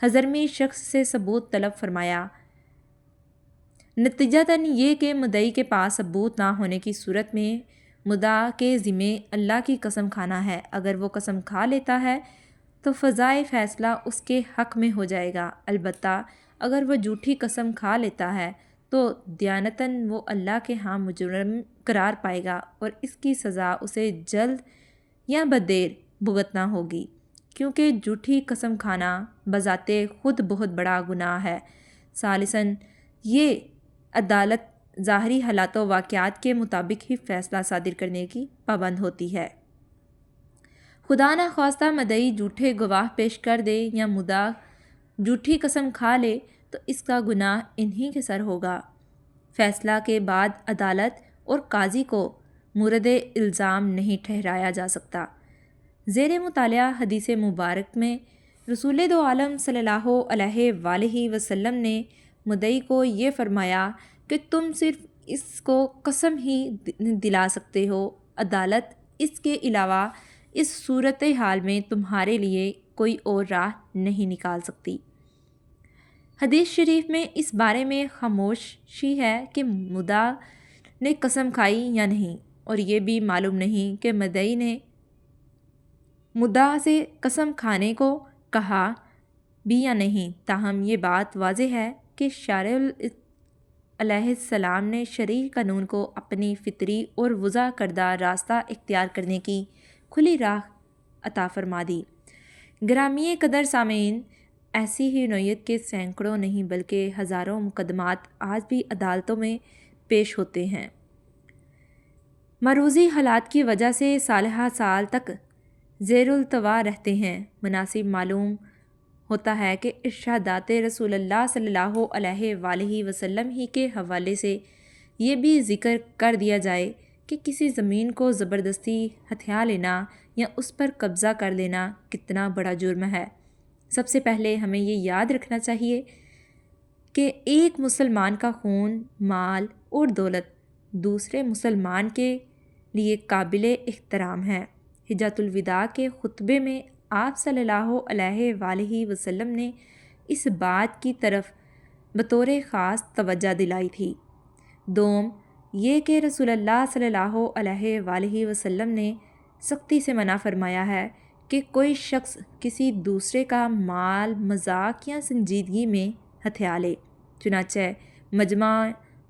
حضرمی شخص سے ثبوت طلب فرمایا۔ نتیجتاً یہ کہ مدعی کے پاس ثبوت نہ ہونے کی صورت میں مدعا کے ذمے اللہ کی قسم کھانا ہے۔ اگر وہ قسم کھا لیتا ہے تو فضائے فیصلہ اس کے حق میں ہو جائے گا، البتہ اگر وہ جھوٹی قسم کھا لیتا ہے تو دیانتاً وہ اللہ کے ہاں مجرم قرار پائے گا اور اس کی سزا اسے جلد یا بدیر بھگتنا ہوگی، کیونکہ جھوٹی قسم کھانا بذات خود بہت بڑا گناہ ہے۔ ثالثاً یہ عدالت ظاہری حالات و واقعات کے مطابق ہی فیصلہ صادر کرنے کی پابند ہوتی ہے۔ خدا نخواستہ مدعی جھوٹے گواہ پیش کر دے یا مدعا جھوٹی قسم کھا لے تو اس کا گناہ انہی کے سر ہوگا۔ فیصلہ کے بعد عدالت اور قاضی کو مورد الزام نہیں ٹھہرایا جا سکتا۔ زیر مطالعہ حدیث مبارک میں رسول دو عالم صلی اللہ علیہ وآلہ وسلم نے مدعی کو یہ فرمایا کہ تم صرف اس کو قسم ہی دلا سکتے ہو، عدالت اس کے علاوہ اس صورتحال میں تمہارے لیے کوئی اور راہ نہیں نکال سکتی۔ حدیث شریف میں اس بارے میں خاموشی ہے کہ مدعا نے قسم کھائی یا نہیں، اور یہ بھی معلوم نہیں کہ مدعی نے مدعا سے قسم کھانے کو کہا بھی یا نہیں۔ تاہم یہ بات واضح ہے کہ شارع علیہ السلام نے شرعی قانون کو اپنی فطری اور وضع کردہ راستہ اختیار کرنے کی کھلی راہ عطا فرما دی۔ گرامی قدر سامعین، ایسی ہی نوعیت کے سینکڑوں نہیں بلکہ ہزاروں مقدمات آج بھی عدالتوں میں پیش ہوتے ہیں۔ معروضی حالات کی وجہ سے سالہ سال تک زیر التوا رہتے ہیں۔ مناسب معلوم ہوتا ہے کہ ارشادات رسول اللہ صلی اللہ علیہ وآلہ وسلم ہی کے حوالے سے یہ بھی ذکر کر دیا جائے کہ کسی زمین کو زبردستی ہتھیا لینا یا اس پر قبضہ کر لینا کتنا بڑا جرم ہے۔ سب سے پہلے ہمیں یہ یاد رکھنا چاہیے کہ ایک مسلمان کا خون، مال اور دولت دوسرے مسلمان کے لیے قابل احترام ہے۔ حجۃ الوداع کے خطبے میں آپ صلی اللہ علیہ وآلہ وسلم نے اس بات کی طرف بطور خاص توجہ دلائی تھی۔ دوم یہ کہ رسول اللہ صلی اللہ علیہ وآلہ وسلم نے سختی سے منع فرمایا ہے کہ کوئی شخص کسی دوسرے کا مال مذاق یا سنجیدگی میں ہتھیا لے۔ چنانچہ مجمع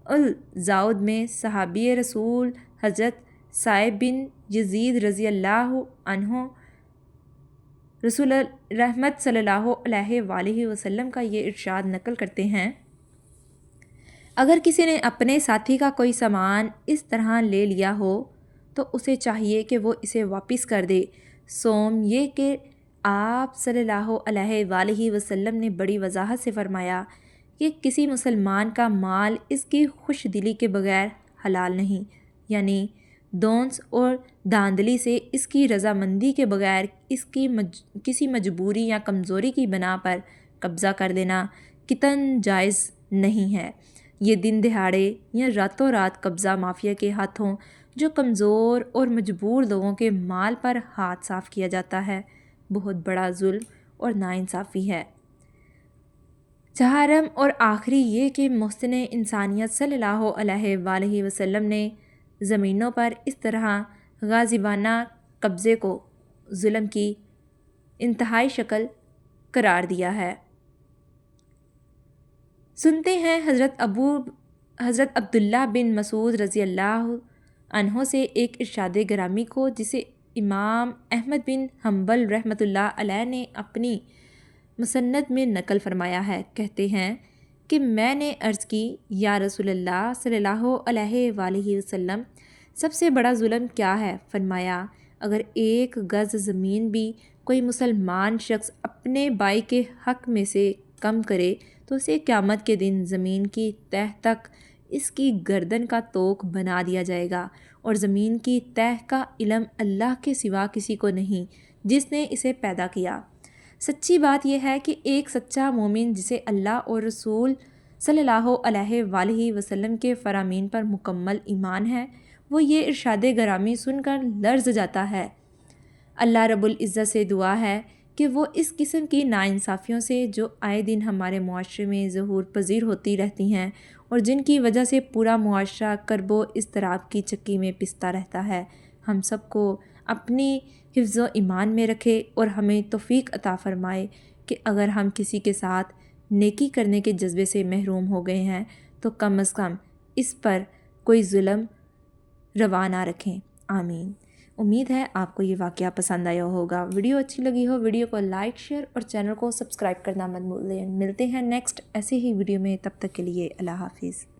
الزوائد میں صحابی رسول حضرت سعید بن یزید رضی اللہ عنہ رسول رحمت صلی اللہ علیہ وآلہ وسلم کا یہ ارشاد نقل کرتے ہیں: اگر کسی نے اپنے ساتھی کا کوئی سامان اس طرح لے لیا ہو تو اسے چاہیے کہ وہ اسے واپس کر دے۔ سوم یہ کہ آپ صلی اللہ علیہ وآلہ وسلم نے بڑی وضاحت سے فرمایا کہ کسی مسلمان کا مال اس کی خوش دلی کے بغیر حلال نہیں، یعنی دونس اور دھاندلی سے اس کی رضامندی کے بغیر اس کی کسی مجبوری یا کمزوری کی بنا پر قبضہ کر لینا قطعاً جائز نہیں ہے۔ یہ دن دہاڑے یا راتوں رات قبضہ مافیا کے ہاتھوں جو کمزور اور مجبور لوگوں کے مال پر ہاتھ صاف کیا جاتا ہے بہت بڑا ظلم اور ناانصافی ہے۔ چہارم اور آخری یہ کہ محسن انسانیت صلی اللہ علیہ وآلہ وسلم نے زمینوں پر اس طرح غاصبانہ قبضے کو ظلم کی انتہائی شکل قرار دیا ہے۔ سنتے ہیں حضرت عبداللہ بن مسعود رضی اللہ عنہ سے ایک ارشاد گرامی کو، جسے امام احمد بن حنبل رحمۃ اللہ علیہ نے اپنی مسند میں نقل فرمایا ہے۔ کہتے ہیں کہ میں نے عرض کی، یا رسول اللہ صلی اللہ علیہ وآلہ وسلم، سب سے بڑا ظلم کیا ہے؟ فرمایا، اگر ایک گز زمین بھی کوئی مسلمان شخص اپنے بھائی کے حق میں سے کم کرے تو اسے قیامت کے دن زمین کی تہ تک اس کی گردن کا توق بنا دیا جائے گا، اور زمین کی تہ کا علم اللہ کے سوا کسی کو نہیں جس نے اسے پیدا کیا۔ سچی بات یہ ہے کہ ایک سچا مومن جسے اللہ اور رسول صلی اللہ علیہ وآلہ وسلم کے فرامین پر مکمل ایمان ہے، وہ یہ ارشاد گرامی سن کر لرز جاتا ہے۔ اللہ رب العزت سے دعا ہے کہ وہ اس قسم کی ناانصافیوں سے جو آئے دن ہمارے معاشرے میں ظہور پذیر ہوتی رہتی ہیں اور جن کی وجہ سے پورا معاشرہ کرب و اضطراب کی چکی میں پستا رہتا ہے، ہم سب کو اپنی حفظ و ایمان میں رکھے اور ہمیں توفیق عطا فرمائے کہ اگر ہم کسی کے ساتھ نیکی کرنے کے جذبے سے محروم ہو گئے ہیں تو کم از کم اس پر کوئی ظلم روا نہ رکھیں۔ آمین۔ امید ہے آپ کو یہ واقعہ پسند آیا ہوگا۔ ویڈیو اچھی لگی ہو ویڈیو کو لائک، شیئر اور چینل کو سبسکرائب کرنا مت بھولیں۔ ملتے ہیں نیکسٹ ایسے ہی ویڈیو میں، تب تک کے لیے اللہ حافظ۔